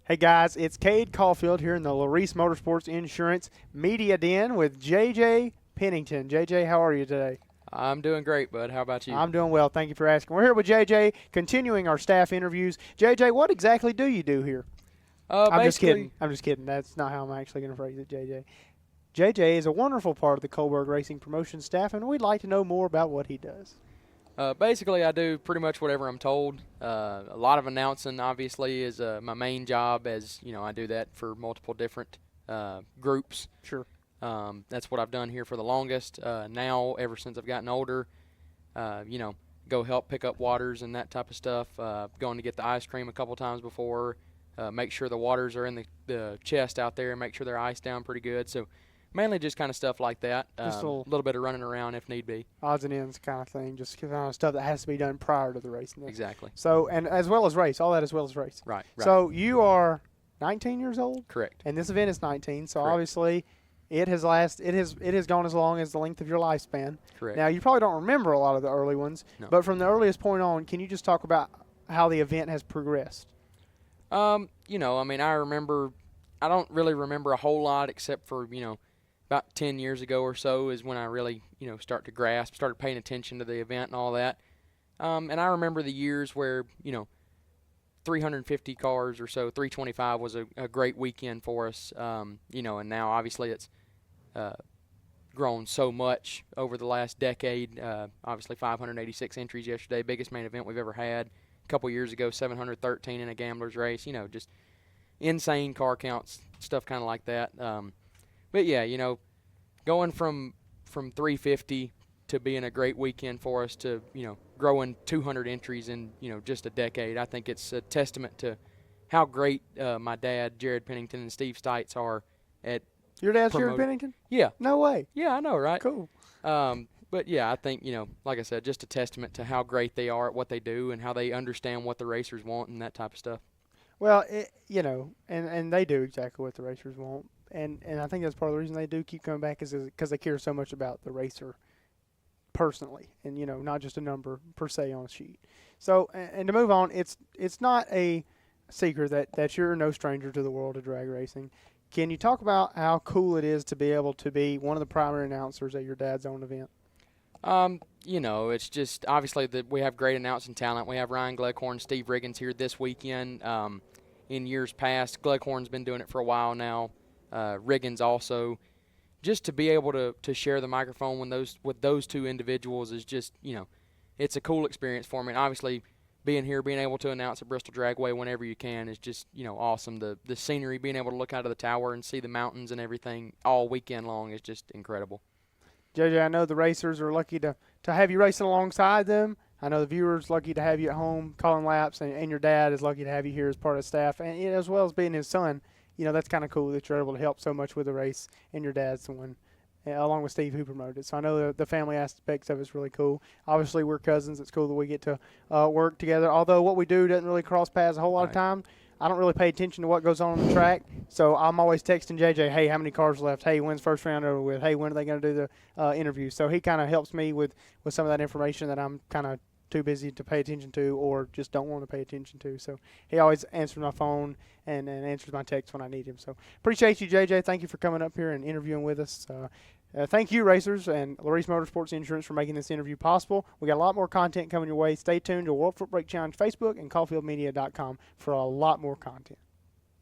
Hey guys, it's Cade Caufield here in the Laris Motorsports Insurance Media Den with JJ Pennington. JJ, how are you today? I'm doing great, bud. How about you? I'm doing well. Thank you for asking. We're here with JJ, continuing our staff interviews. JJ, what exactly do you do here? I'm just Basically, kidding. I'm just kidding. That's not how I'm actually going to phrase it, JJ. JJ is a wonderful part of the Coburg Racing Promotion staff, and we'd like to know more about what he does. basically, I do pretty much whatever I'm told. A lot of announcing, obviously, is my main job. As you know, I do that for multiple different groups. Sure. That's what I've done here for the longest. Now, ever since I've gotten older, go help pick up waters and that type of stuff. Going to get the ice cream a couple times before. Make sure the waters are in the chest out there and make sure they're iced down pretty good. So mainly just kind of stuff like that. Just A little bit of running around if need be. odds and ends kind of thing, just kind of stuff that has to be done prior to the race. Exactly. So, and as well as race, all that as well as race. Right. So you are 19 years old, Correct. and this event is 19. So Correct. obviously, it has gone as long as the length of your lifespan. Correct. Now you probably don't remember a lot of the early ones, No. but from the earliest point on, can you just talk about how the event has progressed? I don't really remember a whole lot except for, about 10 years ago or so is when I really, started paying attention to the event and all that. And I remember the years where, 350 cars or so, 325 was a great weekend for us. And now obviously it's grown so much over the last decade. Obviously 586 entries yesterday, biggest main event we've ever had. A couple years ago, 713 in a gambler's race. Just insane car counts, stuff kind of like that. But yeah, going from 350 to being a great weekend for us to growing 200 entries in just a decade. I think it's a testament to how great my dad, Jared Pennington, and Steve Stites are at. Your dad's Jared Pennington? Yeah. No way. Yeah, I know, right? Cool. But yeah, I think, like I said, just a testament to how great they are at what they do and how they understand what the racers want and that type of stuff. Well, and they do exactly what the racers want. And I think that's part of the reason they do keep coming back is because they care so much about the racer personally and, not just a number per se on a sheet. So, and to move on, it's not a secret that you're no stranger to the world of drag racing. Can you talk about how cool it is to be able to be one of the primary announcers at your dad's own event? It's just obviously that we have great announcing talent. We have Ryan Gleghorn, Steve Riggins here this weekend. In years past, Gleghorn's been doing it for a while now. Riggins also. Just to be able to share the microphone with those two individuals is just, it's a cool experience for me. And obviously, being here, being able to announce at Bristol Dragway whenever you can is just, awesome. The scenery, being able to look out of the tower and see the mountains and everything all weekend long is just incredible. JJ, I know the racers are lucky to have you racing alongside them. I know the viewers lucky to have you at home calling laps, and your dad is lucky to have you here as part of the staff, and as well as being his son. That's kind of cool that you're able to help so much with the race, and your dad's the one, along with Steve who promoted it. So I know the family aspects of it's really cool. Obviously, we're cousins. It's cool that we get to work together, although what we do doesn't really cross paths a whole lot of time. I don't really pay attention to what goes on the track, so I'm always texting JJ, hey, how many cars left? Hey, when's first round over with? Hey, when are they going to do the interview? So he kind of helps me with some of that information that I'm kind of too busy to pay attention to or just don't want to pay attention to. So he always answers my phone and answers my text when I need him. So appreciate you, JJ. Thank you for coming up here and interviewing with us. Thank you, racers, and Laris Motorsports Insurance for making this interview possible. We got a lot more content coming your way. Stay tuned to World Footbrake Challenge Facebook and CaufieldMedia.com for a lot more content.